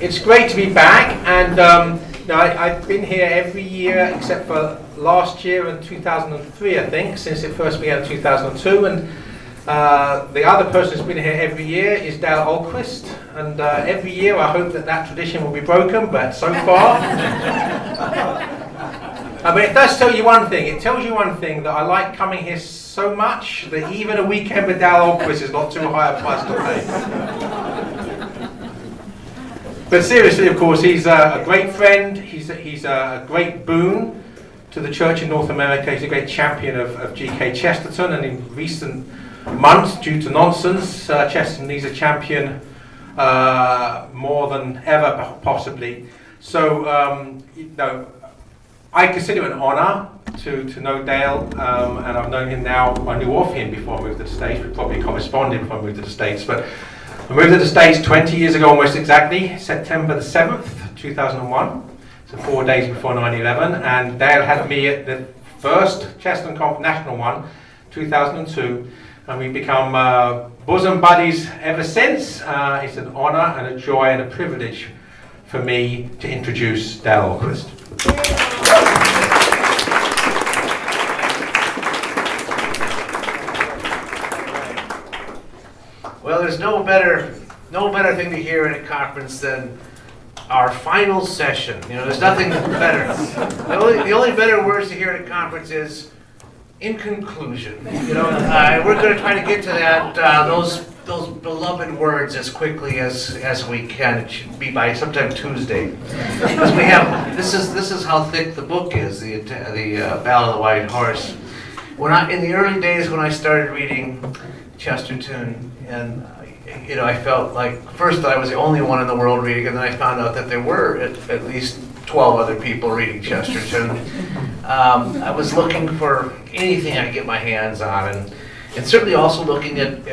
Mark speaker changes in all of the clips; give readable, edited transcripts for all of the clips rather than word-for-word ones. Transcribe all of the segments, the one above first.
Speaker 1: It's great to be back, and I've been here every year except for last year in 2003, I think, since it first began in 2002. And the other person who's been here every year is Dale Ahlquist, and every year I hope that tradition will be broken, but so far. But it does tell you one thing. It tells you one thing, that I like coming here so much that even a weekend with Dale Ahlquist is not too high a price to pay. But seriously, of course, he's a great friend. He's a great boon to the church in North America. He's a great champion of GK Chesterton, and in recent months, due to nonsense, Chesterton needs a champion more than ever, possibly. So, I consider it an honour to know Dale, and I've known him now. I knew of him before I moved to the States. We probably corresponded before I moved to the States, but I moved to the States 20 years ago, almost exactly, September the 7th, 2001, so 4 days before 9/11, and Dale had me at the first Chesterton Conference, national one, 2002, and we've become bosom buddies ever since. It's an honour and a joy and a privilege for me to introduce Dale Ahlquist.
Speaker 2: Well, there's no better thing to hear in a conference than our final session. You know, there's nothing better. The only better words to hear at a conference is "in conclusion." You know, we're going to try to get to that those beloved words as quickly as we can. It should be by sometime Tuesday, because we have this is how thick the book is, the Ballad of the White Horse. In the early days when I started reading Chesterton, and I felt like first that I was the only one in the world reading, and then I found out that there were at least 12 other people reading Chesterton. I was looking for anything I could get my hands on, and certainly also looking at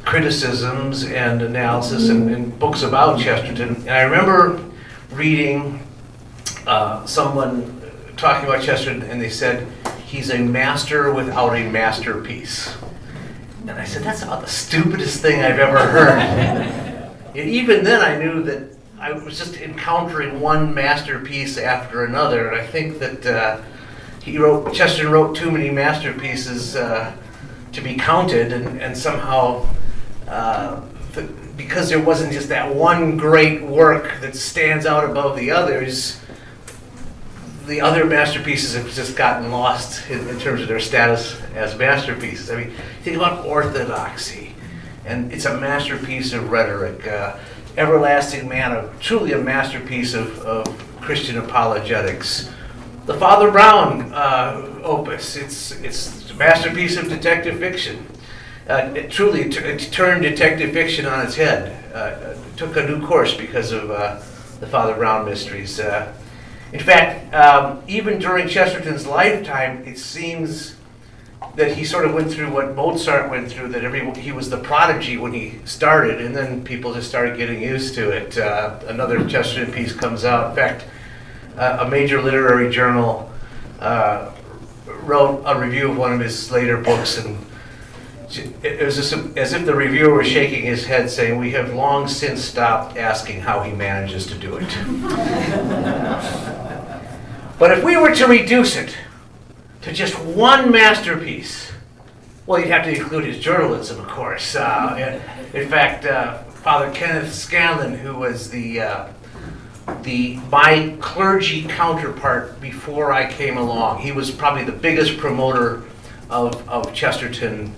Speaker 2: criticisms and analysis and books about Chesterton. And I remember reading someone talking about Chesterton, and they said, "He's a master without a masterpiece." And I said, that's about the stupidest thing I've ever heard. And even then I knew that I was just encountering one masterpiece after another, and I think that Chesterton wrote too many masterpieces to be counted, and somehow, because there wasn't just that one great work that stands out above the others, the other masterpieces have just gotten lost in terms of their status as masterpieces. I mean, think about orthodoxy, and it's a masterpiece of rhetoric. Everlasting Manna, truly a masterpiece of Christian apologetics. The Father Brown opus, it's a masterpiece of detective fiction. It turned detective fiction on its head. It took a new course because of the Father Brown mysteries. In fact, even during Chesterton's lifetime, it seems that he sort of went through what Mozart went through, that he was the prodigy when he started, and then people just started getting used to it. Another Chesterton piece comes out. In fact, a major literary journal wrote a review of one of his later books, and it was just as if the reviewer was shaking his head saying, "We have long since stopped asking how he manages to do it." But if we were to reduce it to just one masterpiece, well, you'd have to include his journalism, of course. In fact, Father Kenneth Scanlon, who was my clergy counterpart before I came along, he was probably the biggest promoter of Chesterton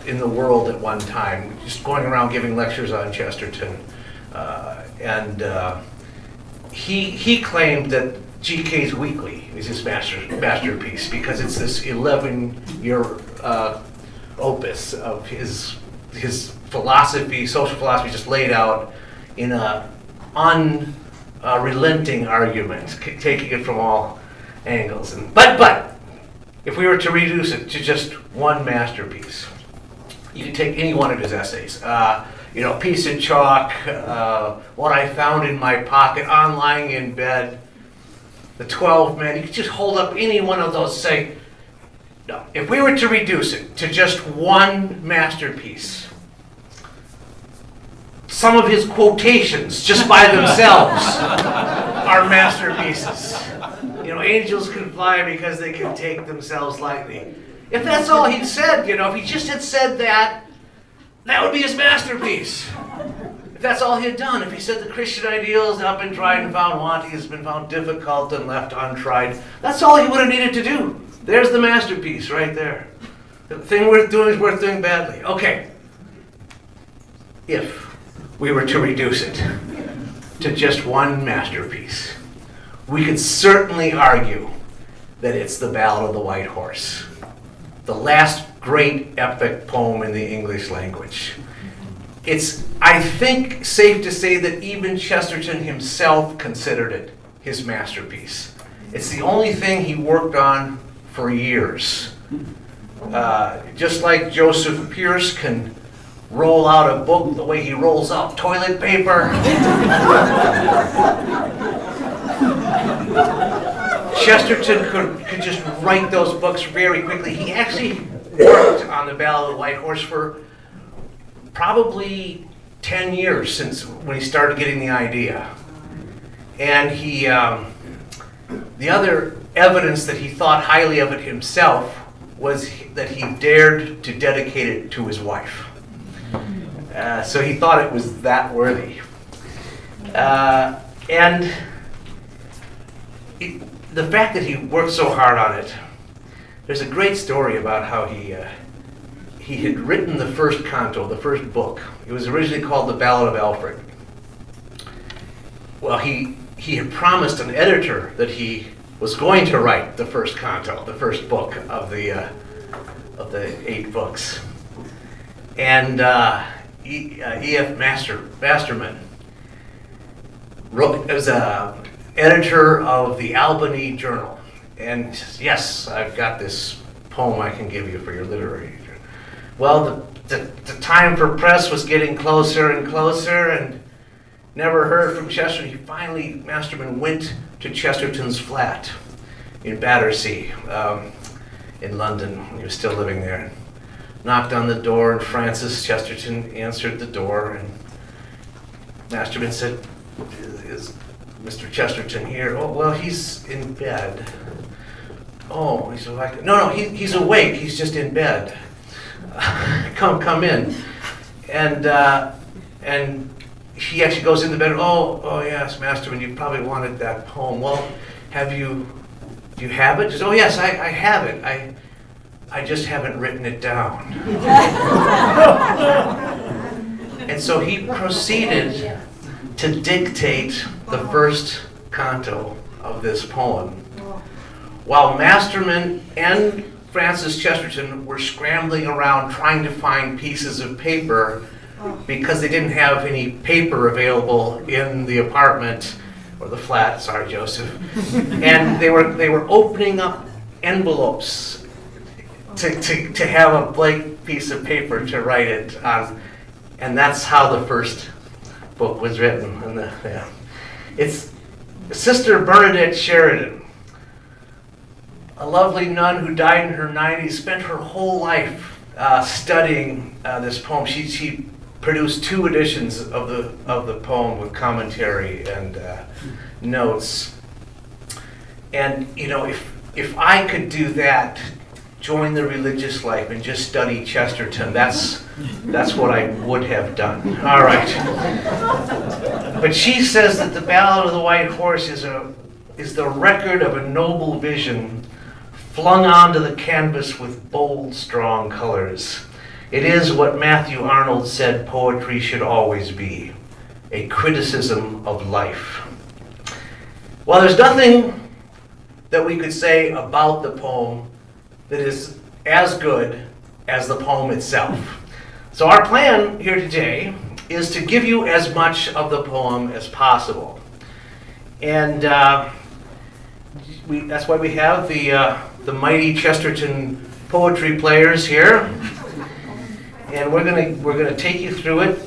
Speaker 2: in the world at one time, just going around giving lectures on Chesterton. He claimed that GK's Weekly is his masterpiece because it's this 11-year opus of his philosophy, social philosophy, just laid out in a unrelenting argument, taking it from all angles. But if we were to reduce it to just one masterpiece, you could take any one of his essays. Piece of Chalk, What I Found in My Pocket, On Lying in Bed, The 12 Men. You could just hold up any one of those and say, no, if we were to reduce it to just one masterpiece, some of his quotations, just by themselves, are masterpieces. You know, angels can fly because they can take themselves lightly. If that's all he'd said, you know, if he just had said that, that would be his masterpiece. If that's all he had done, if he said the Christian ideal has not been tried and found wanting, has been found difficult and left untried, that's all he would have needed to do. There's the masterpiece right there. The thing worth doing is worth doing badly. Okay. If we were to reduce it to just one masterpiece, we could certainly argue that it's the Ballad of the White Horse, the last great epic poem in the English language. It's, I think, safe to say that even Chesterton himself considered it his masterpiece. It's the only thing he worked on for years. Just like Joseph Pearce can roll out a book the way he rolls out toilet paper, Chesterton could just write those books very quickly. He actually worked on the Ballad of the White Horse for probably 10 years since when he started getting the idea. And he, the other evidence that he thought highly of it himself was that he dared to dedicate it to his wife. So he thought it was that worthy. And the fact that he worked so hard on it, there's a great story about how he had written the first canto, the first book. It was originally called the Ballad of Alfred. Well, he had promised an editor that he was going to write the first canto, the first book of the 8 books. And E.F. Masterman was an editor of the Albany Journal. And he says, yes, I've got this poem I can give you for your literary. Well, the time for press was getting closer and closer, and never heard from Chesterton. He finally, Masterman went to Chesterton's flat in Battersea in London when he was still living there. Knocked on the door, and Francis Chesterton answered the door, and Masterman said, is Mr. Chesterton here? Oh, well, he's in bed. Oh, he said, no, he's awake, he's just in bed. Come in. And he actually goes into bed. Oh yes, Masterman, you probably wanted that poem. Well, do you have it? Just, oh yes, I have it. I just haven't written it down. And so he proceeded to dictate the first canto of this poem, while Masterman and Francis Chesterton were scrambling around trying to find pieces of paper because they didn't have any paper available in the apartment or the flat. Sorry, Joseph. And they were opening up envelopes to have a blank piece of paper to write it on, and that's how the first book was written. And it's Sister Bernadette Sheridan, a lovely nun who died in her 90s, spent her whole life studying this poem. She produced 2 editions of the poem with commentary and notes. And you know, if I could do that, join the religious life and just study Chesterton, that's what I would have done. All right. But she says that the Ballad of the White Horse is the record of a noble vision flung onto the canvas with bold, strong colors. It is what Matthew Arnold said poetry should always be, a criticism of life. Well, there's nothing that we could say about the poem that is as good as the poem itself. So our plan here today is to give you as much of the poem as possible. And that's why we have the mighty Chesterton poetry players here. And we're gonna take you through it.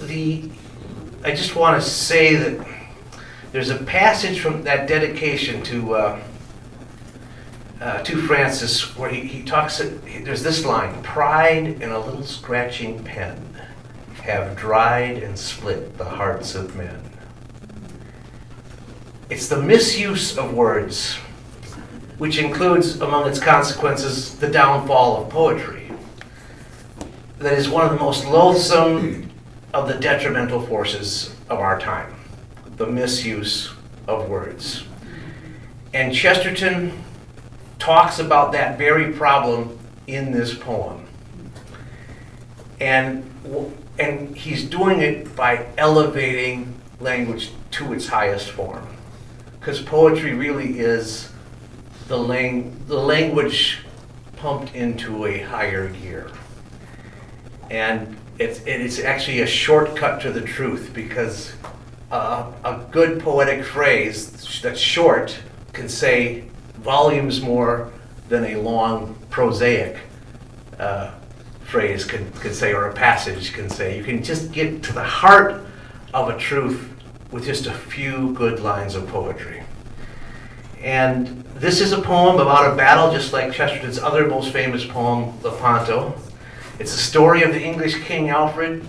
Speaker 2: I just want to say that there's a passage from that dedication to Francis where he talks. There's this line: "Pride in a little scratching pen, have dried and split the hearts of men. It's the misuse of words, which includes among its consequences the downfall of poetry, that is one of the most loathsome of the detrimental forces of our time, the misuse of words. And Chesterton talks about that very problem in this poem. And he's doing it by elevating language to its highest form. Because poetry really is the language pumped into a higher gear. And it's actually a shortcut to the truth, because a good poetic phrase that's short can say volumes more than a long prosaic phrase could say, or a passage can say. You can just get to the heart of a truth with just a few good lines of poetry. And this is a poem about a battle, just like Chesterton's other most famous poem, Lepanto. It's the story of the English King Alfred,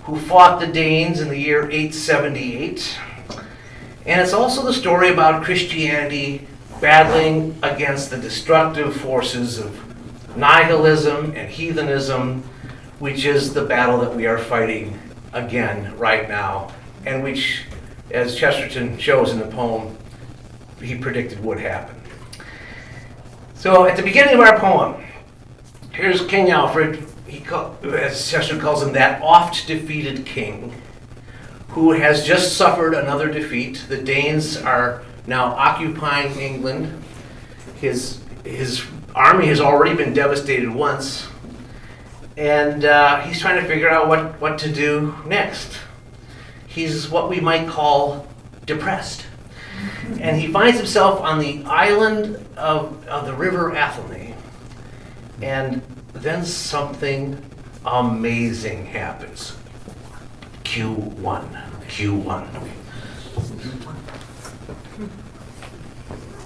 Speaker 2: who fought the Danes in the year 878. And it's also the story about Christianity battling against the destructive forces of nihilism and heathenism, which is the battle that we are fighting again right now, and which, as Chesterton shows in the poem, he predicted would happen. So at the beginning of our poem, here's King Alfred, as Chesterton calls him, that oft-defeated king, who has just suffered another defeat. The Danes are now occupying England. His army has already been devastated once, and he's trying to figure out what to do next. He's what we might call depressed. And he finds himself on the island of the river Athelney. And then something amazing happens. Q1.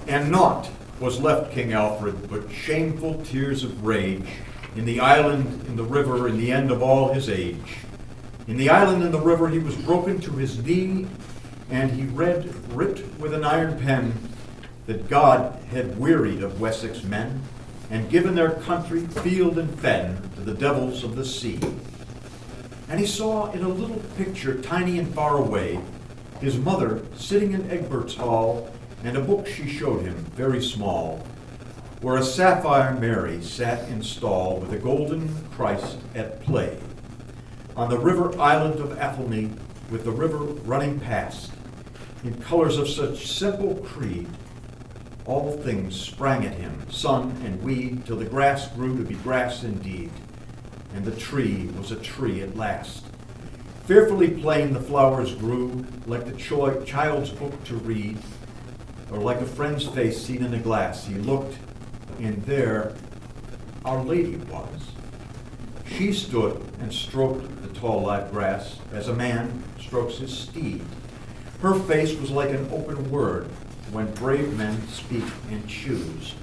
Speaker 3: And naught was left King Alfred but shameful tears of rage, in the island, in the river, in the end of all his age. In the island and the river he was broken to his knee, and he read, writ with an iron pen, that God had wearied of Wessex men, and given their country, field and fen, to the devils of the sea. And he saw in a little picture, tiny and far away, his mother sitting in Egbert's hall, and a book she showed him, very small, where a sapphire Mary sat in stall with a golden Christ at play. On the river island of Athelney, with the river running past, in colors of such simple creed, all things sprang at him, sun and weed, till the grass grew to be grass indeed, and the tree was a tree at last. Fearfully plain the flowers grew, like the child's book to read, or like a friend's face seen in a glass. He looked, and there Our Lady was. She stood and stroked the tall live grass as a man strokes his steed. Her face was like an open word when brave men speak and choose.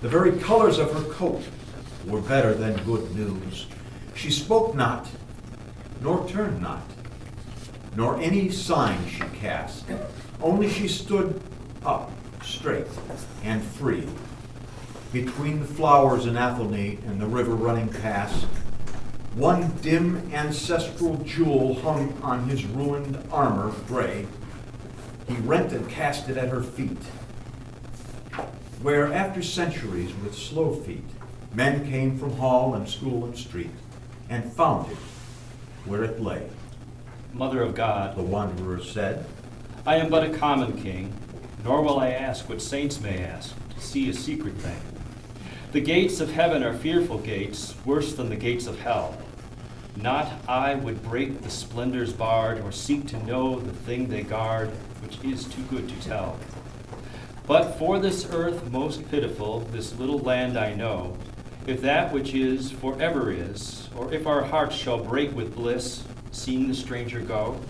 Speaker 3: The very colors of her coat were better than good news. She spoke not, nor turned not, nor any sign she cast. Only she stood up straight and free. Between the flowers in Athelney and the river running past, one dim ancestral jewel hung on his ruined armor gray. He rent and cast it at her feet, where after centuries with slow feet, men came from hall and school and street, and found it where it lay.
Speaker 4: Mother of God,
Speaker 3: The wanderer said,
Speaker 4: I am but a common king, nor will I ask what saints may ask, to see a secret thing. The gates of heaven are fearful gates, worse than the gates of hell. Not I would break the splendors barred, or seek to know the thing they guard, which is too good to tell. But for this earth most pitiful, this little land I know, if that which is forever is, or if our hearts shall break with bliss, seeing the stranger go.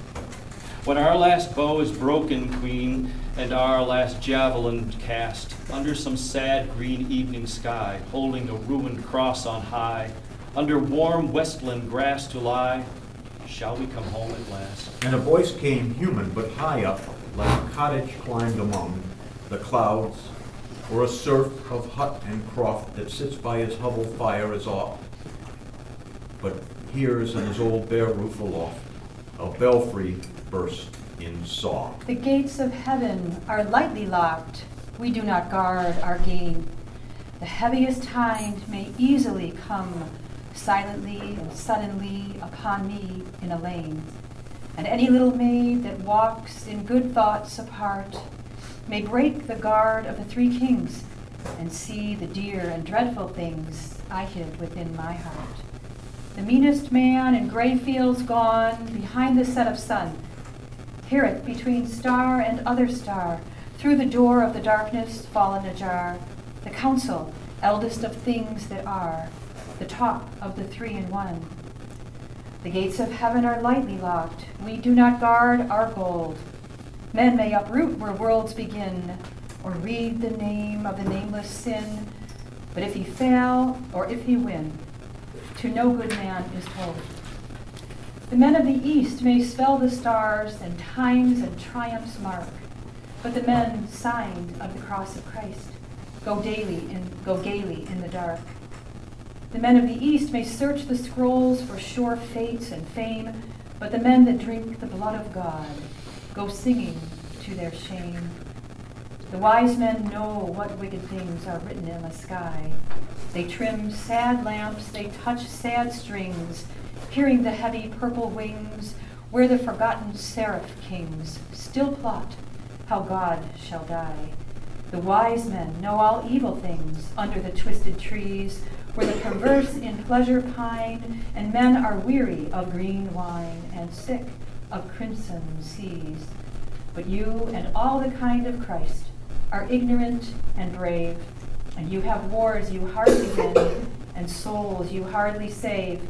Speaker 4: When our last bow is broken, Queen, and our last javelin cast, under some sad green evening sky, holding a ruined cross on high, under warm westland grass to lie, shall we come home at last?
Speaker 3: And a voice came human but high up, like a cottage climbed among the clouds, or a serf of hut and croft that sits by his hovel fire is oft, but hears on his old bare roof aloft a belfry burst in song.
Speaker 5: The gates of heaven are lightly locked. We do not guard our gain. The heaviest hind may easily come silently and suddenly upon me in a lane. And any little maid that walks in good thoughts apart may break the guard of the three kings and see the dear and dreadful things I hid within my heart. The meanest man in gray fields gone behind the set of sun heareth between star and other star through the door of the darkness fallen ajar the counsel eldest of things that are, the talk of the three in one. The gates of heaven are lightly locked. We do not guard our gold. Men may uproot where worlds begin, or read the name of the nameless sin. But if he fail, or if he win, to no good man is told. The men of the east may spell the stars, and times and triumphs mark. But the men signed of the cross of Christ go gaily in the dark. The men of the east may search the scrolls for sure fates and fame, but the men that drink the blood of God go singing to their shame. The wise men know what wicked things are written in the sky. They trim sad lamps, they touch sad strings, hearing the heavy purple wings, where the forgotten seraph kings still plot how God shall die. The wise men know all evil things under the twisted trees, where the perverse in pleasure pine, and men are weary of green wine and sick of crimson seas. But you and all the kind of Christ are ignorant and brave, and you have wars you hardly win, and souls you hardly save.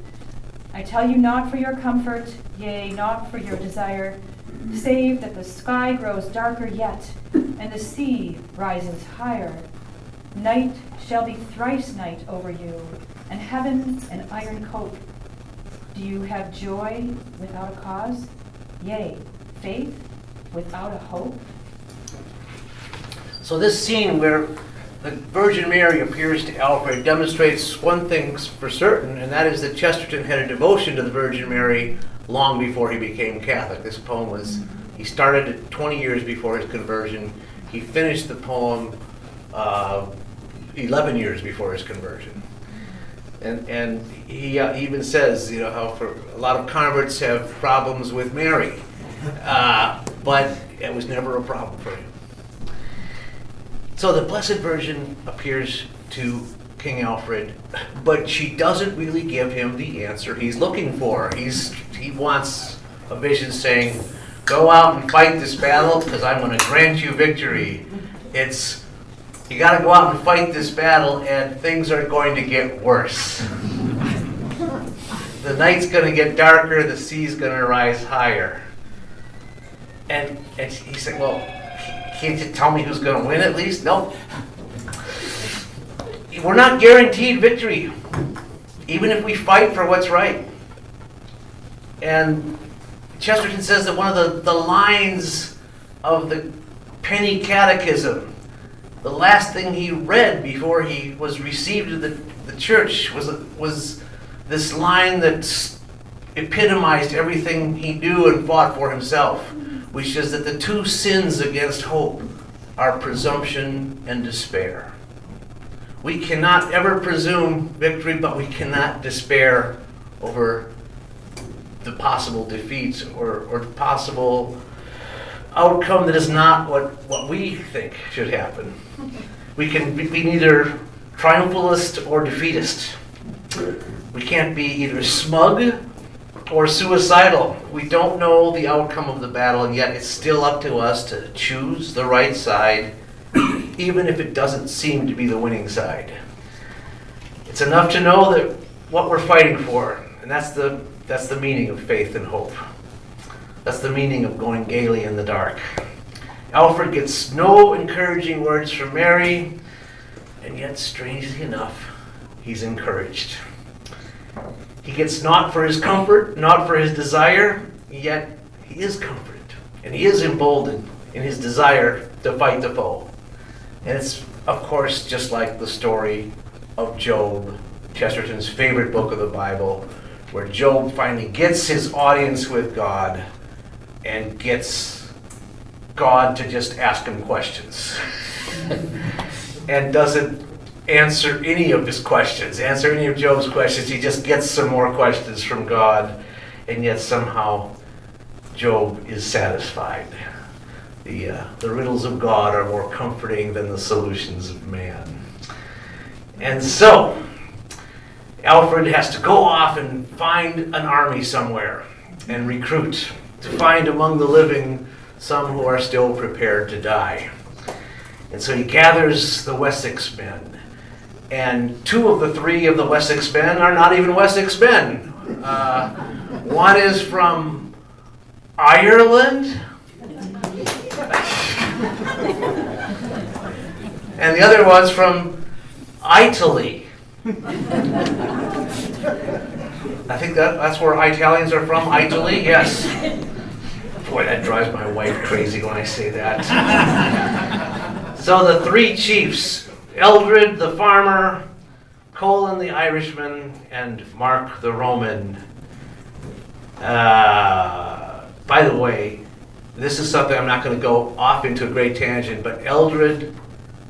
Speaker 5: I tell you not for your comfort, yea, not for your desire, save that the sky grows darker yet, and the sea rises higher. Night shall be thrice night over you, and heaven an iron coat. Do you have joy without a cause? Yea, faith without a hope?
Speaker 2: So this scene where the Virgin Mary appears to Alfred demonstrates one thing for certain, and that is that Chesterton had a devotion to the Virgin Mary long before he became Catholic. This poem he started it 20 years before his conversion. He finished the poem 11 years before his conversion. And he even says, how for a lot of converts have problems with Mary, but it was never a problem for him. So the Blessed Virgin appears to King Alfred, but she doesn't really give him the answer he's looking for. He wants a vision saying, go out and fight this battle because I'm going to grant you victory. You got to go out and fight this battle and things are going to get worse. The night's going to get darker, the sea's going to rise higher. And he said, well, can't you tell me who's going to win at least? Nope. We're not guaranteed victory, even if we fight for what's right. And Chesterton says that one of the lines of the Penny Catechism, the last thing he read before he was received to the church was this line that epitomized everything he knew and fought for himself, which is that the two sins against hope are presumption and despair. We cannot ever presume victory, but we cannot despair over the possible defeats or possible outcome that is not what we think should happen. We can be neither triumphalist or defeatist. We can't be either smug or suicidal. We don't know the outcome of the battle, and yet it's still up to us to choose the right side, even if it doesn't seem to be the winning side. It's enough to know that what we're fighting for, and that's the meaning of faith and hope. That's the meaning of going gaily in the dark. Alfred gets no encouraging words from Mary, and yet, strangely enough, he's encouraged. He gets not for his comfort, not for his desire, yet he is comforted. And he is emboldened in his desire to fight the foe. And it's, of course, just like the story of Job, Chesterton's favorite book of the Bible, where Job finally gets his audience with God and gets God to just ask him questions. And doesn't answer any of his questions, answer any of Job's questions. He just gets some more questions from God, and yet somehow Job is satisfied. The riddles of God are more comforting than the solutions of man. And so, Alfred has to go off and find an army somewhere and recruit, to find among the living some who are still prepared to die. And so he gathers the Wessex men. And 2 of the 3 of the Wessex men are not even Wessex men. One is from Ireland, and the other one's from Italy. I think that's where Italians are from, Italy, yes. Boy, that drives my wife crazy when I say that. So the 3 chiefs, Eldred the farmer, Colin the Irishman, and Mark the Roman. By the way, this is something I'm not going to go off into a great tangent, but Eldred,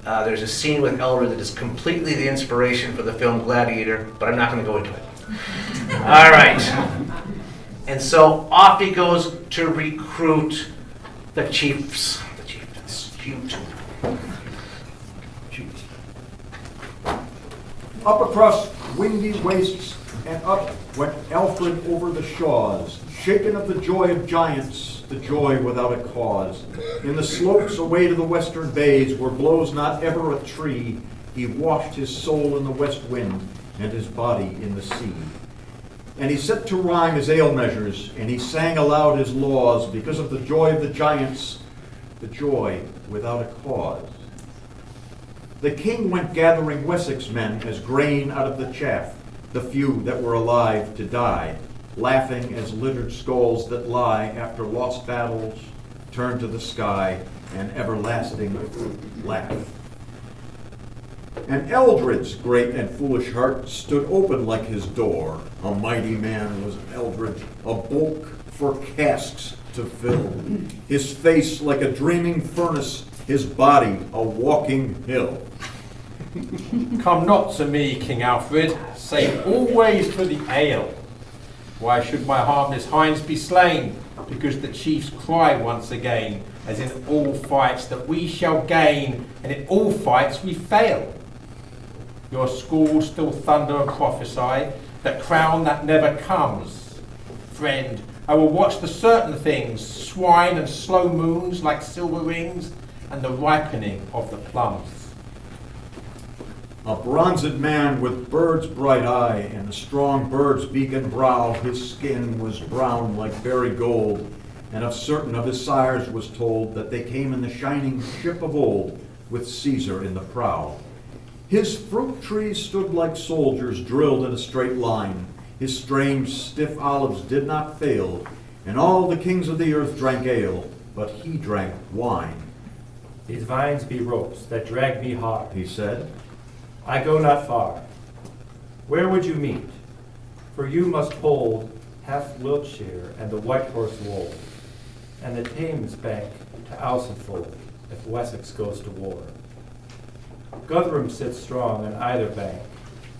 Speaker 2: there's a scene with Eldred that is completely the inspiration for the film Gladiator, but I'm not going to go into it. All right. And so off he goes to recruit the chiefs. The chiefs.
Speaker 3: Up across windy wastes and up went Alfred over the shaws, shaken of the joy of giants, the joy without a cause. In the slopes away to the western bays, where blows not ever a tree, he washed his soul in the west wind and his body in the sea. And he set to rhyme his ale measures, and he sang aloud his laws, because of the joy of the giants, the joy without a cause. The king went gathering Wessex men as grain out of the chaff, the few that were alive to die, laughing as littered skulls that lie after lost battles, turn to the sky, and everlasting laugh. And Eldred's great and foolish heart stood open like his door. A mighty man was Eldred, a bulk for casks to fill. His face like a dreaming furnace, his body a walking hill.
Speaker 1: Come not to me, King Alfred, save always for the ale. Why should my harmless hinds be slain? Because the chiefs cry once again, as in all fights that we shall gain, and in all fights we fail. Your schools still thunder and prophesy, the crown that never comes. Friend, I will watch the certain things, swine and slow moons like silver rings, and the ripening of the plums.
Speaker 3: A bronzed man with bird's bright eye and a strong bird's beak and brow, his skin was brown like berry gold, and of certain of his sires was told that they came in the shining ship of old, with Caesar in the prow. His fruit trees stood like soldiers drilled in a straight line. His strange stiff olives did not fail, and all the kings of the earth drank ale, but he drank wine.
Speaker 6: These vines be ropes that drag me hard,
Speaker 3: He said,
Speaker 6: I go not far. Where would you meet? For you must hold half Wiltshire and the White Horse Wold, and the Thames bank to Alsenfold, if Wessex goes to war. Guthrum sits strong on either bank,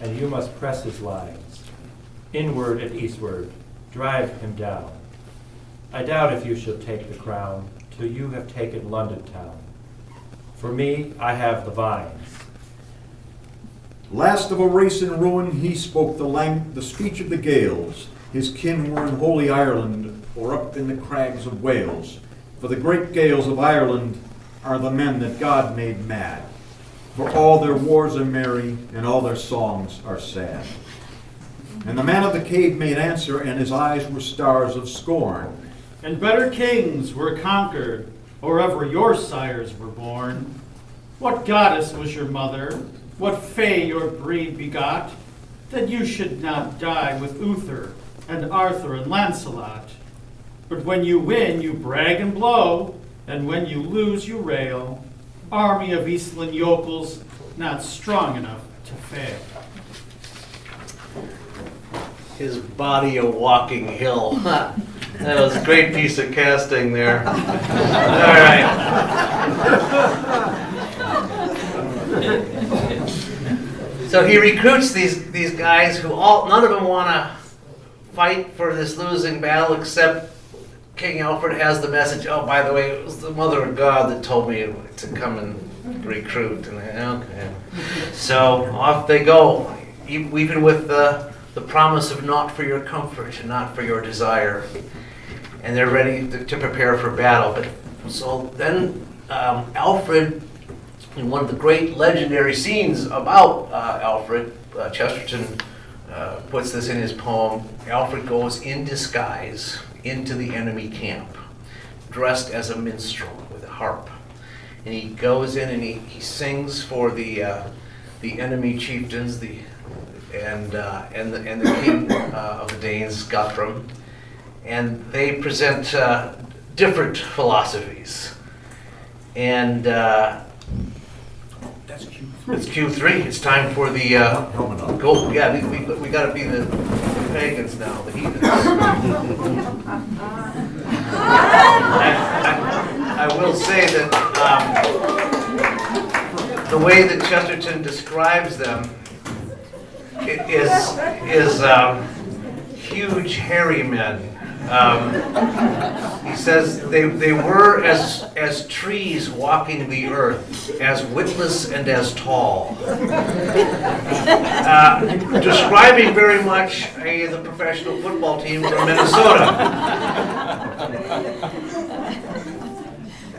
Speaker 6: and you must press his lines. Inward and eastward, drive him down. I doubt if you shall take the crown till you have taken London town. For me, I have the vines.
Speaker 3: Last of a race in ruin, he spoke the speech of the Gaels. His kin were in holy Ireland, or up in the crags of Wales. For the great Gaels of Ireland are the men that God made mad. For all their wars are merry, and all their songs are sad. And the man of the cave made answer, and his eyes were stars of scorn.
Speaker 7: And better kings were conquered, or ever your sires were born. What goddess was your mother? What fay your breed begot? that you should not die with Uther and Arthur and Lancelot. But when you win, you brag and blow, and when you lose, you rail. Army of Eastland yokels, not strong enough to fail.
Speaker 2: His body a walking hill. That was a great piece of casting there. All right. So he recruits these guys who none of them want to fight for this losing battle, except King Alfred has the message. Oh, by the way, it was the Mother of God that told me to come and recruit. And okay. So off they go, even with the promise of not for your comfort and not for your desire. And they're ready to prepare for battle. But so then Alfred, in one of the great legendary scenes about Alfred, Chesterton puts this in his poem. Alfred goes in disguise into the enemy camp, dressed as a minstrel with a harp. And he goes in and he sings for the enemy chieftains, and the king of the Danes, Guthrum, and they present different philosophies. And
Speaker 3: That's cute.
Speaker 2: it's Q3. It's time for the go. Yeah, we got to be the pagans now, the heathens. I will say that the way that Chesterton describes them is huge, hairy men. He says they were as trees walking the earth, as witless and as tall. Describing very much the professional football team from Minnesota.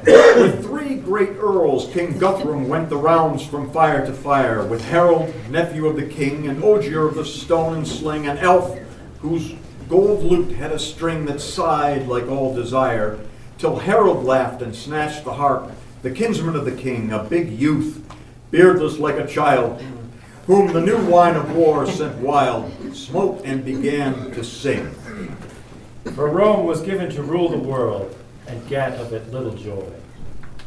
Speaker 3: With 3 great earls, King Guthrum went the rounds from fire to fire, with Harold, nephew of the king, and Ogier of the stone and sling, and Elf, whose gold lute had a string that sighed like all desire, till Harold laughed and snatched the harp, the kinsman of the king, a big youth, beardless like a child, whom the new wine of war sent wild, smote and began to sing.
Speaker 6: For Rome was given to rule the world, and gat of it little joy.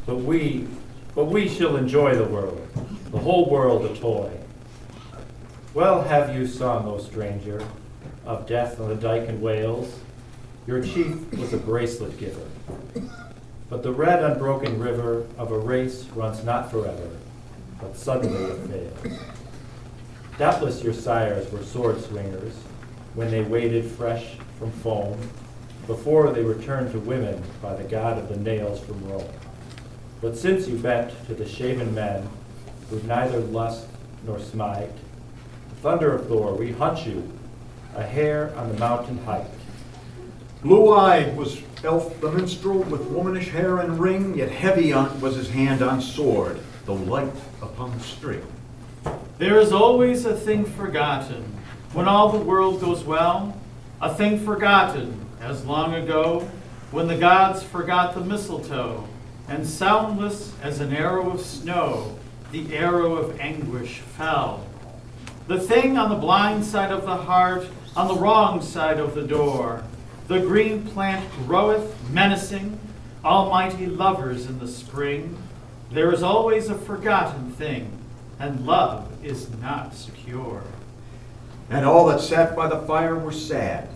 Speaker 6: But we shall enjoy the world, the whole world a toy. Well have you sung, O stranger, of death on the dike in Wales. Your chief was a bracelet giver. But the red unbroken river of a race runs not forever, but suddenly it fails. Doubtless your sires were sword swingers when they waded fresh from foam, before they returned to women by the god of the nails from Rome. But since you bent to the shaven men who neither lust nor smite, the thunder of Thor, we hunt you, a hare on the mountain height.
Speaker 3: Blue-eyed was Elf the minstrel, with womanish hair and ring, yet heavy was his hand on sword, though light upon the string.
Speaker 7: There is always a thing forgotten when all the world goes well, a thing forgotten as long ago when the gods forgot the mistletoe, and soundless as an arrow of snow, the arrow of anguish fell. The thing on the blind side of the heart, on the wrong side of the door, the green plant groweth menacing, almighty lovers in the spring. There is always a forgotten thing, and love is not secure.
Speaker 3: And all that sat by the fire were sad,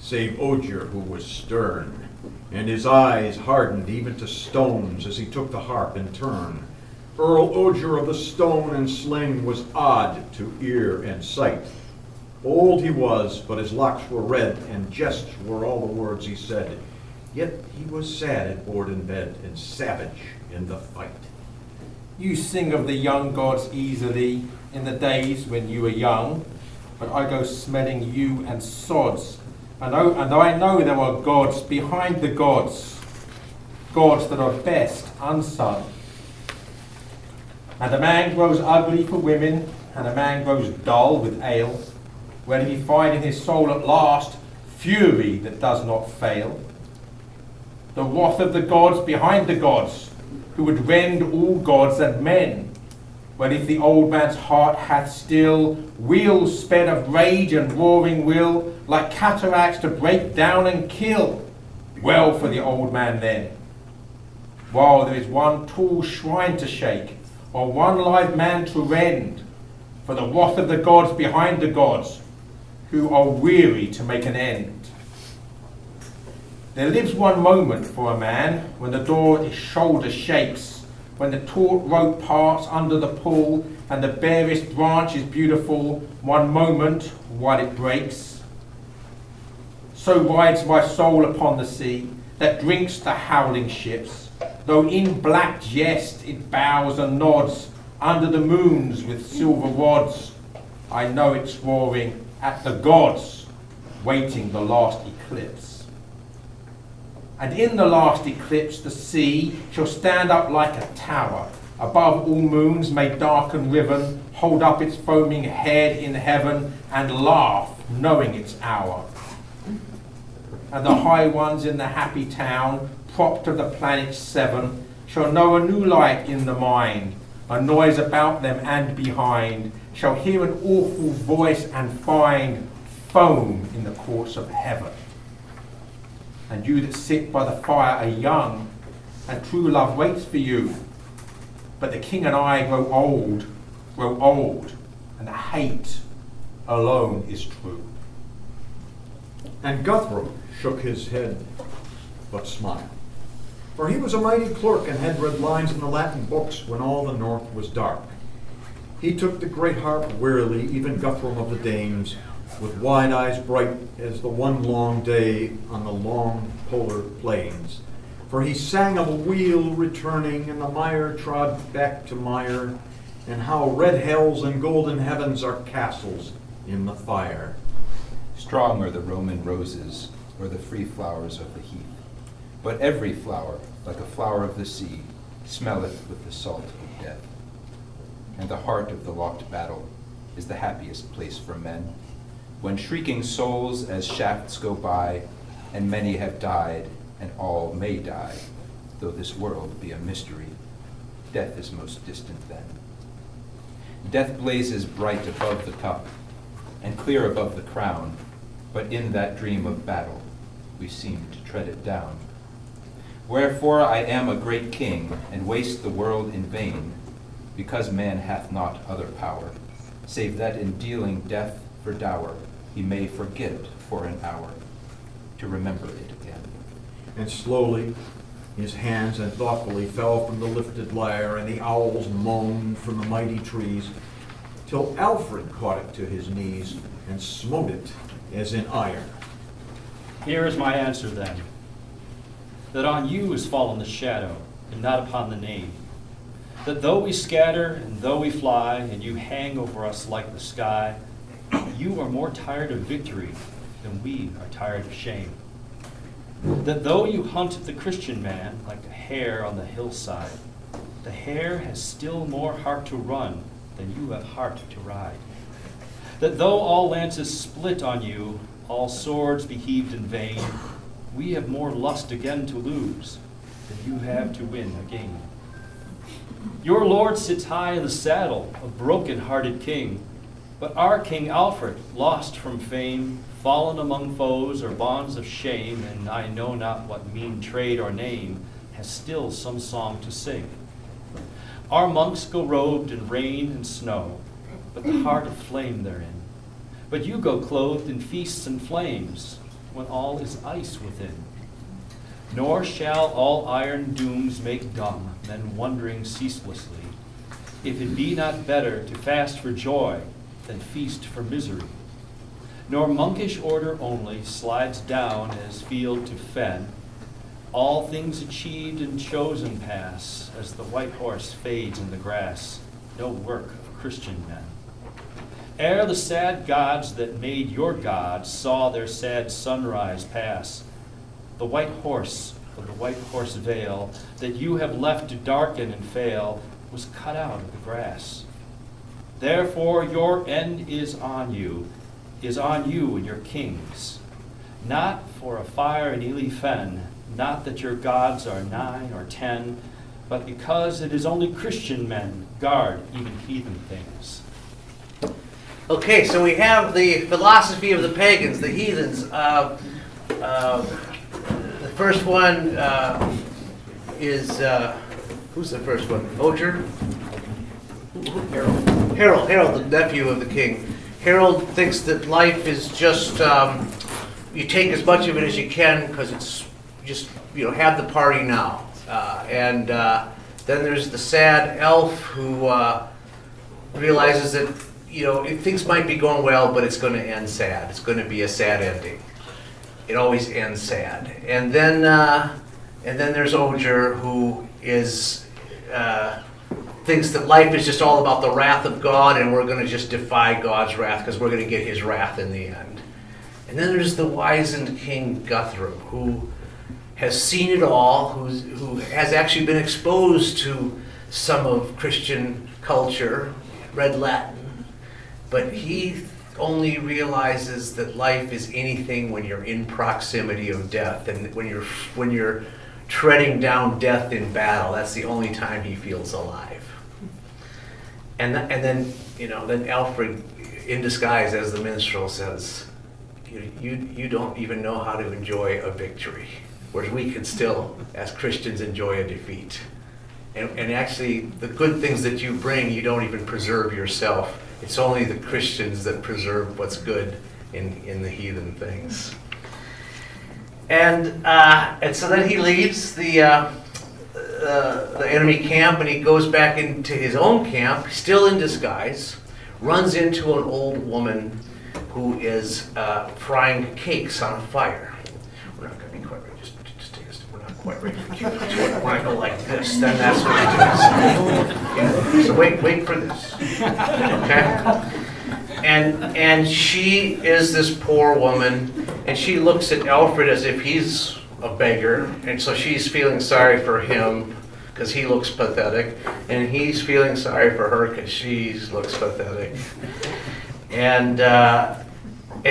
Speaker 3: save Ogier, who was stern, and his eyes hardened even to stones as he took the harp in turn. Earl Ogier of the stone and sling was odd to ear and sight. Old he was, but his locks were red, and jests were all the words he said. Yet he was sad at board in bed, and savage in the fight.
Speaker 1: You sing of the young gods easily in the days when you were young, but I go smelling you and sods. And though I know there are gods behind the gods, gods that are best unsung. And a man grows ugly for women, and a man grows dull with ale. Will he find in his soul at last fury that does not fail? The wrath of the gods behind the gods, who would rend all gods and men. when if the old man's heart hath still wheels sped of rage and roaring will, like cataracts to break down and kill, well for the old man then. While there is one tall shrine to shake, or one live man to rend, for the wrath of the gods behind the gods, who are weary to make an end. There lives one moment for a man, when the door his shoulder shakes, when the taut rope parts under the pull, and the barest branch is beautiful, one moment while it breaks. So rides my soul upon the sea, that drinks the howling ships, though in black jest it bows and nods, under the moons with silver rods. I know it's roaring at the gods, waiting the last eclipse. And in the last eclipse the sea shall stand up like a tower, above all moons made dark and riven, hold up its foaming head in heaven, and laugh, knowing its hour. And the high ones in the happy town, propped of the planets 7, shall know a new light in the mind, a noise about them and behind, shall hear an awful voice and find foam in the courts of heaven. And you that sit by the fire are young, and true love waits for you. But the king and I grow old, and the hate alone is true.
Speaker 3: And Guthrum shook his head, but smiled. For he was a mighty clerk and had read lines in the Latin books when all the north was dark. He took the great harp wearily, even Guthrum of the Danes, with wide eyes bright as the one long day on the long polar plains. For he sang of a wheel returning, and the mire trod back to mire, and how red hells and golden heavens are castles in the fire.
Speaker 8: Strong are the Roman roses, or the free flowers of the heath. But every flower, like a flower of the sea, smelleth with the salt of death. And the heart of the locked battle is the happiest place for men, when shrieking souls as shafts go by, and many have died, and all may die, though this world be a mystery. Death is most distant then. Death blazes bright above the cup, and clear above the crown, but in that dream of battle we seem to tread it down. Wherefore I am a great king, and waste the world in vain, because man hath not other power, save that in dealing death for dower, he may forget it for an hour, to remember it again.
Speaker 3: And slowly his hands and thoughtfully fell from the lifted lyre, and the owls moaned from the mighty trees, till Alfred caught it to his knees, and smote it as in iron.
Speaker 4: Here is my answer then, that on you is fallen the shadow, and not upon the name. That though we scatter, and though we fly, and you hang over us like the sky, you are more tired of victory than we are tired of shame. That though you hunt the Christian man like a hare on the hillside, the hare has still more heart to run than you have heart to ride. That though all lances split on you, all swords be heaved in vain, we have more lust again to lose than you have to win again. Your Lord sits high in the saddle, a broken-hearted king, but our King Alfred, lost from fame, fallen among foes or bonds of shame, and I know not what mean trade or name, has still some song to sing. Our monks go robed in rain and snow, but the heart of flame therein. But you go clothed in feasts and flames, when all is ice within. Nor shall all iron dooms make dumb men wondering ceaselessly, if it be not better to fast for joy than feast for misery. Nor monkish order only slides down as field to fen. All things achieved and chosen pass, as the white horse fades in the grass, no work of Christian men. Ere the sad gods that made your gods saw their sad sunrise pass, the white horse of the white horse veil that you have left to darken and fail was cut out of the grass. Therefore your end is on you and your kings. Not for a fire in Ely Fen, not that your gods are 9 or 10, but because it is only Christian men guard even heathen things.
Speaker 2: Okay, so we have the philosophy of the pagans, the heathens. The first one is, who's the first one? Oger? Harold, the nephew of the king. Harold thinks that life is just, you take as much of it as you can because it's just, have the party now. And then there's the sad elf who realizes that, things might be going well, but it's going to end sad. It's going to be a sad ending. It always ends sad. And then there's Oger, who is thinks that life is just all about the wrath of God, and we're going to just defy God's wrath because we're going to get His wrath in the end. And then there's the wizened King Guthrum, who has seen it all, who has actually been exposed to some of Christian culture, read Latin, but he only realizes that life is anything when you're in proximity of death, and when you're treading down death in battle. That's the only time he feels alive. And then Alfred, in disguise as the minstrel, says, "You don't even know how to enjoy a victory, whereas we can still, as Christians, enjoy a defeat. And actually, the good things that you bring, you don't even preserve yourself. It's only the Christians that preserve what's good in the heathen things." And so then he leaves the enemy camp, and he goes back into his own camp, still in disguise, runs into an old woman who is frying cakes on a fire. We're not going to be quite ready. Just take us. We're not quite ready for cakes. We want to go like this. Then that's what he does. So wait for this. Okay. And she is this poor woman, and she looks at Alfred as if he's a beggar, and so she's feeling sorry for him because he looks pathetic, and he's feeling sorry for her because she looks pathetic. And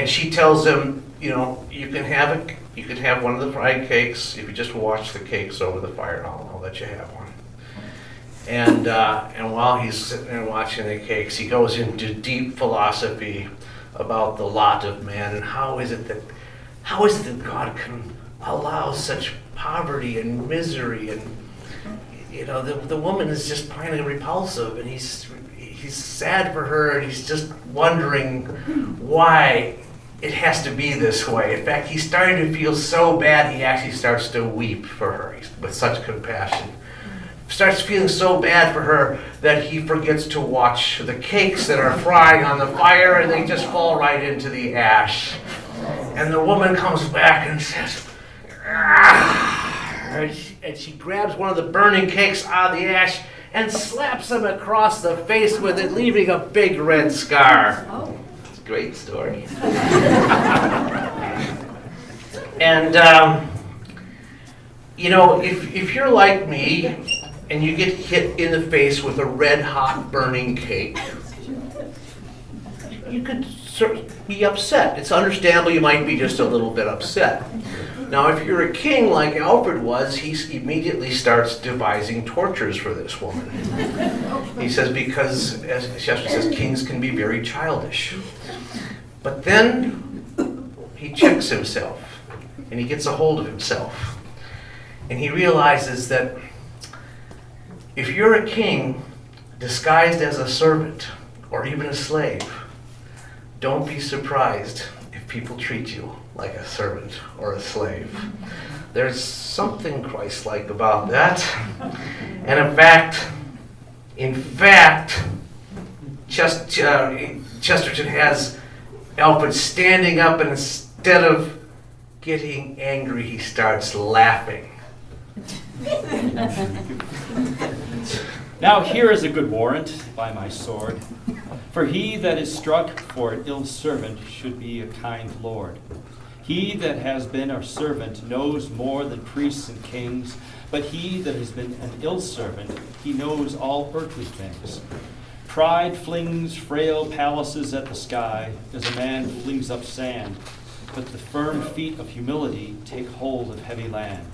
Speaker 2: she tells him, you can have one of the fried cakes if you just watch the cakes over the fire. I'll let you have one. And while he's sitting there watching the cakes, he goes into deep philosophy about the lot of man, and how is it that God can allow such poverty and misery, and the woman is just plainly repulsive, and he's sad for her, and he's just wondering why it has to be this way. In fact, he's starting to feel so bad he actually starts to weep for her with such compassion. Starts feeling so bad for her that he forgets to watch the cakes that are frying on the fire, and they just fall right into the ash. And the woman comes back and says, and she grabs one of the burning cakes out of the ash and slaps him across the face with it, leaving a big red scar. Oh. It's a great story. And, if you're like me, and you get hit in the face with a red-hot burning cake, you could be upset. It's understandable you might be just a little bit upset. Now, if you're a king like Alfred was, he immediately starts devising tortures for this woman. He says, because, as Chesterton says, kings can be very childish. But then he checks himself, and he gets a hold of himself. And he realizes that if you're a king disguised as a servant or even a slave, don't be surprised if people treat you like a servant or a slave. There's something Christ-like about that. And in fact, Chesterton has Alfred standing up, and instead of getting angry, he starts laughing.
Speaker 4: Now here is a good warrant by my sword, for he that is struck for an ill servant should be a kind lord. He that has been a servant knows more than priests and kings, but he that has been an ill servant, he knows all earthly things. Pride flings frail palaces at the sky, as a man flings up sand, but the firm feet of humility take hold of heavy land.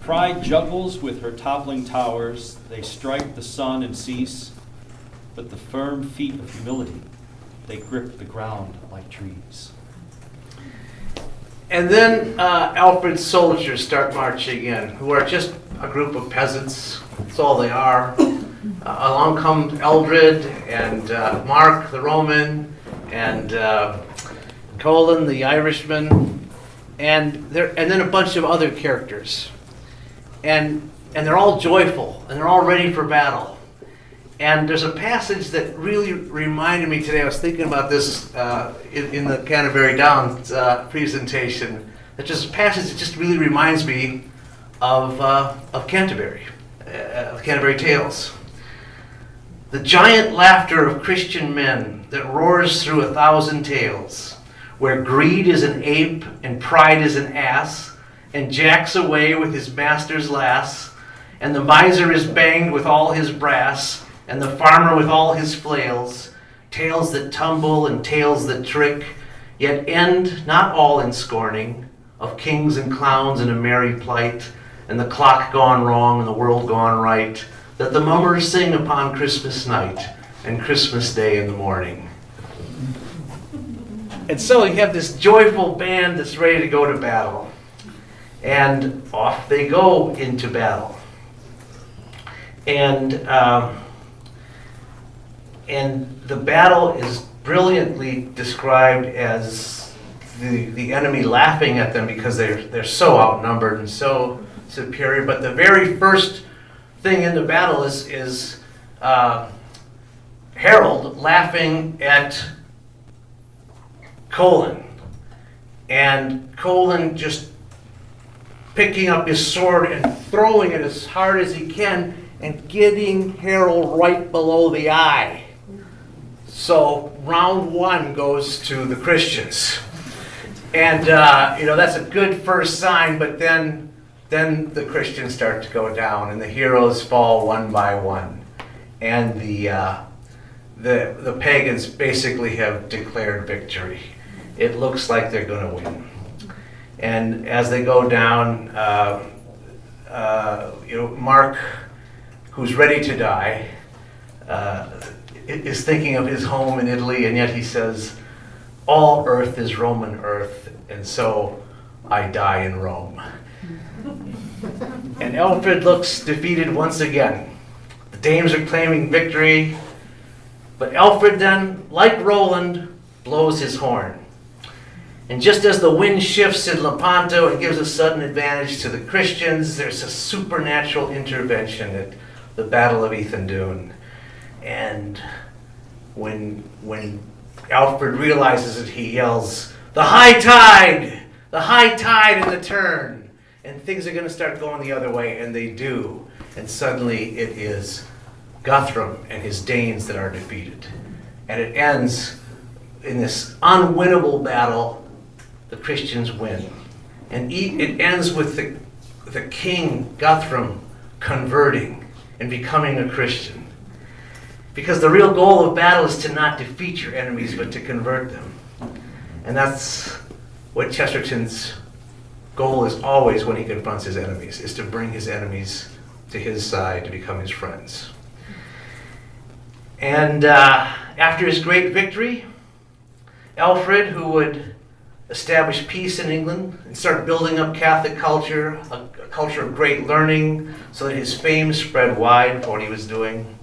Speaker 4: Pride juggles with her toppling towers, they strike the sun and cease, but the firm feet of humility, they grip the ground like trees.
Speaker 2: And then Alfred's soldiers start marching in, who are just a group of peasants. That's all they are. Along come Eldred and Mark the Roman and Colin the Irishman, and then a bunch of other characters. And they're all joyful, and they're all ready for battle. And there's a passage that really reminded me today. I was thinking about this in the Canterbury Downs presentation. It's just a passage that just really reminds me of Canterbury, of Canterbury Tales. The giant laughter of Christian men that roars through 1,000 tales, where greed is an ape and pride is an ass, and Jack's away with his master's lass, and the miser is banged with all his brass, and the farmer with all his flails, tales that tumble and tales that trick, yet end not all in scorning, of kings and clowns in a merry plight, and the clock gone wrong and the world gone right, that the mummers sing upon Christmas night and Christmas Day in the morning. And so you have this joyful band that's ready to go to battle. And off they go into battle. And the battle is brilliantly described as the enemy laughing at them because they're so outnumbered and so superior. But the very first thing in the battle is Harold laughing at Colin. And Colin just picking up his sword and throwing it as hard as he can and getting Harold right below the eye. So round one goes to the Christians. And that's a good first sign, but then the Christians start to go down and the heroes fall one by one. And the pagans basically have declared victory. It looks like they're going to win. And as they go down, Mark, who's ready to die, is thinking of his home in Italy, and yet he says, all earth is Roman earth, and so I die in Rome. And Alfred looks defeated once again. The Danes are claiming victory, but Alfred then, like Roland, blows his horn. And just as the wind shifts in Lepanto and gives a sudden advantage to the Christians, there's a supernatural intervention at the Battle of Ethandune. And when Alfred realizes it, he yells, "The high tide! The high tide in the turn!" And things are going to start going the other way, and they do. And suddenly it is Guthrum and his Danes that are defeated. And it ends in this unwinnable battle. The Christians win. And it ends with the king, Guthrum, converting and becoming a Christian. Because the real goal of battle is to not defeat your enemies, but to convert them. And that's what Chesterton's goal is always when he confronts his enemies, is to bring his enemies to his side to become his friends. And after his great victory, Alfred, who would establish peace in England and start building up Catholic culture, a culture of great learning, so that his fame spread wide for what he was doing.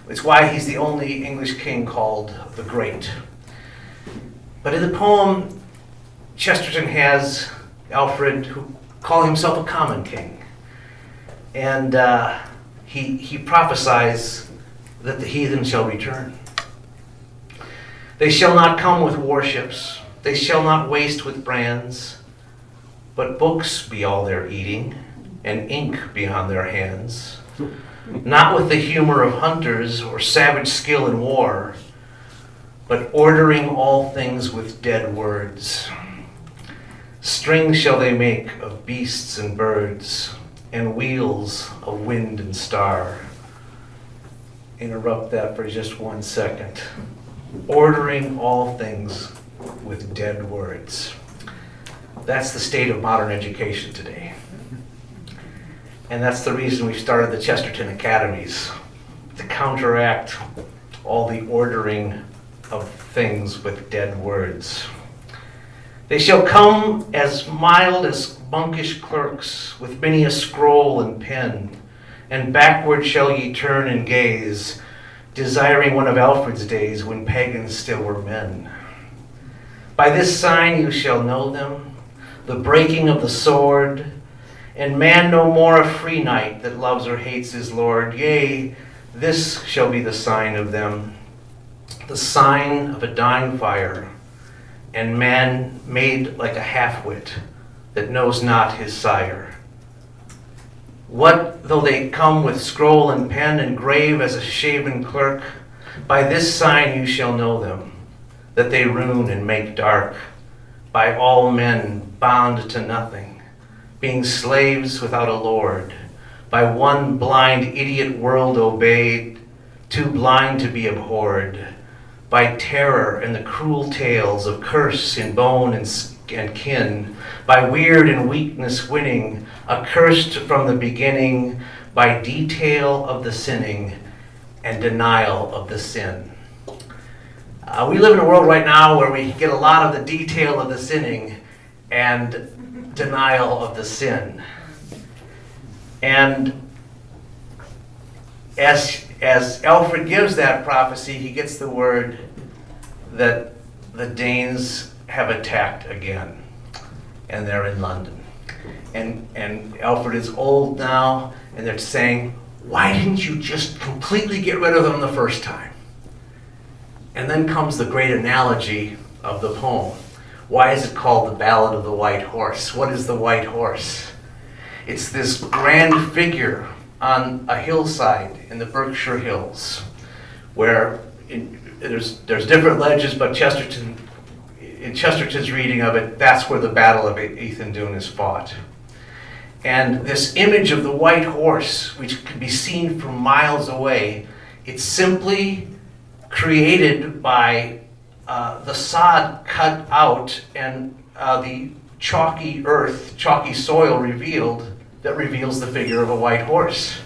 Speaker 2: It's why he's the only English king called the Great. But in the poem, Chesterton has Alfred who call himself a common king. And he prophesies that the heathen shall return. They shall not come with warships, they shall not waste with brands, but books be all their eating, and ink be on their hands. Not with the humor of hunters or savage skill in war, but ordering all things with dead words. Strings shall they make of beasts and birds, and wheels of wind and star. Interrupt that for just 1 second. Ordering all things with dead words. That's the state of modern education today. And that's the reason we started the Chesterton Academies, to counteract all the ordering of things with dead words. They shall come as mild as monkish clerks, with many a scroll and pen, and backward shall ye turn and gaze, desiring one of Alfred's days when pagans still were men. By this sign you shall know them, the breaking of the sword, and man no more a free knight that loves or hates his lord. Yea, this shall be the sign of them, the sign of a dying fire, and man made like a half-wit that knows not his sire. What though they come with scroll and pen and grave as a shaven clerk? By this sign you shall know them, that they ruin and make dark, by all men bound to nothing, being slaves without a lord, by one blind idiot world obeyed, too blind to be abhorred, by terror and the cruel tales of curse in bone and kin, by weird and weakness winning, accursed from the beginning, by detail of the sinning and denial of the sin. We live in a world right now where we get a lot of the detail of the sinning and denial of the sin. And as Alfred gives that prophecy, he gets the word that the Danes have attacked again, and they're in London. And Alfred is old now, and they're saying, why didn't you just completely get rid of them the first time? And then comes the great analogy of the poem. Why is it called the Ballad of the White Horse? What is the white horse? It's this grand figure on a hillside in the Berkshire Hills, where there's different legends, but in Chesterton's reading of it, that's where the Battle of Ethandune is fought. And this image of the white horse, which can be seen from miles away, it's simply created by the sod cut out and the chalky earth, chalky soil revealed, that reveals the figure of a white horse.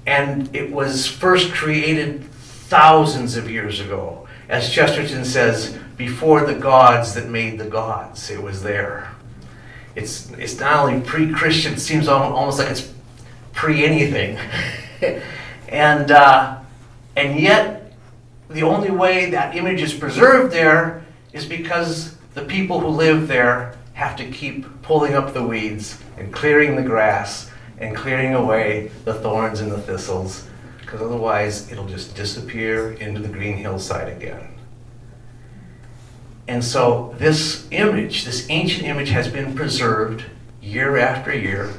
Speaker 2: And it was first created thousands of years ago. As Chesterton says, before the gods that made the gods, it was there. It's not only pre-Christian, it seems almost like it's pre-anything. And yet, the only way that image is preserved there is because the people who live there have to keep pulling up the weeds and clearing the grass and clearing away the thorns and the thistles, because otherwise it'll just disappear into the green hillside again. And so this image, this ancient image, has been preserved year after year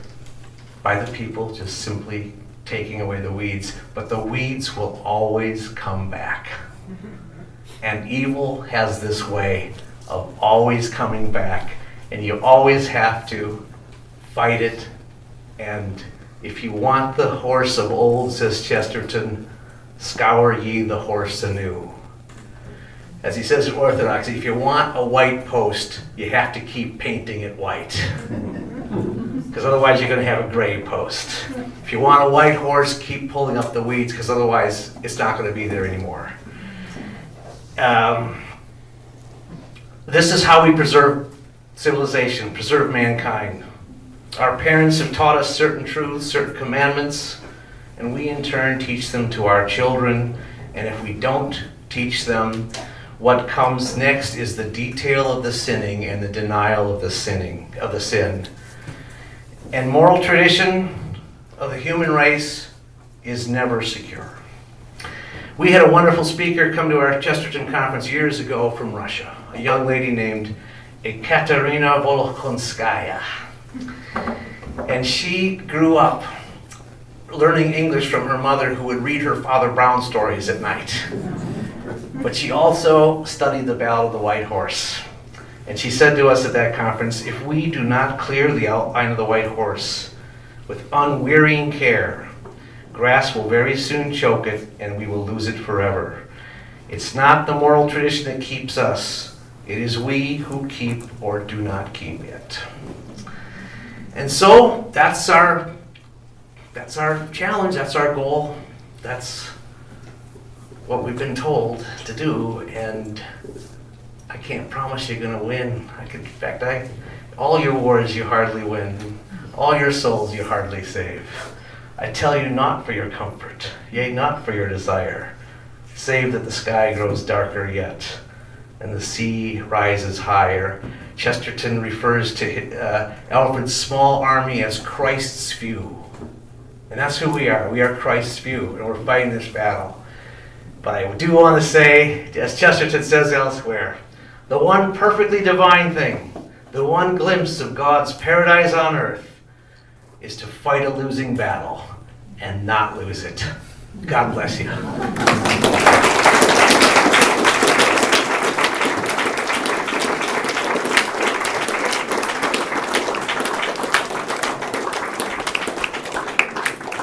Speaker 2: by the people just simply taking away the weeds. But the weeds will always come back. And evil has this way of always coming back. And you always have to fight it. And if you want the horse of old, says Chesterton, scour ye the horse anew. As he says in Orthodoxy, if you want a white post, you have to keep painting it white. Because otherwise you're going to have a gray post. If you want a white horse, keep pulling up the weeds, because otherwise it's not going to be there anymore. This is how we preserve civilization, preserve mankind. Our parents have taught us certain truths, certain commandments, and we in turn teach them to our children. And if we don't teach them, what comes next is the detail of the sinning and the denial of the sin. And moral tradition of the human race is never secure. We had a wonderful speaker come to our Chesterton Conference years ago from Russia, a young lady named Ekaterina Volkonskaya. And she grew up learning English from her mother, who would read her Father Brown stories at night. But she also studied the Ballad of the White Horse. And she said to us at that conference, if we do not clear the outline of the white horse with unwearying care, grass will very soon choke it and we will lose it forever. It's not the moral tradition that keeps us. It is we who keep or do not keep it. And so that's our that's our challenge, that's our goal, that's what we've been told to do, and I can't promise you're gonna win. In fact, all your wars you hardly win, all your souls you hardly save. I tell you not for your comfort, yea, not for your desire, save that the sky grows darker yet, and the sea rises higher. Chesterton refers to Alfred's small army as Christ's few. And that's who we are. We are Christ's few, and we're fighting this battle. But I do want to say, as Chesterton says elsewhere, the one perfectly divine thing, the one glimpse of God's paradise on earth, is to fight a losing battle and not lose it. God bless you.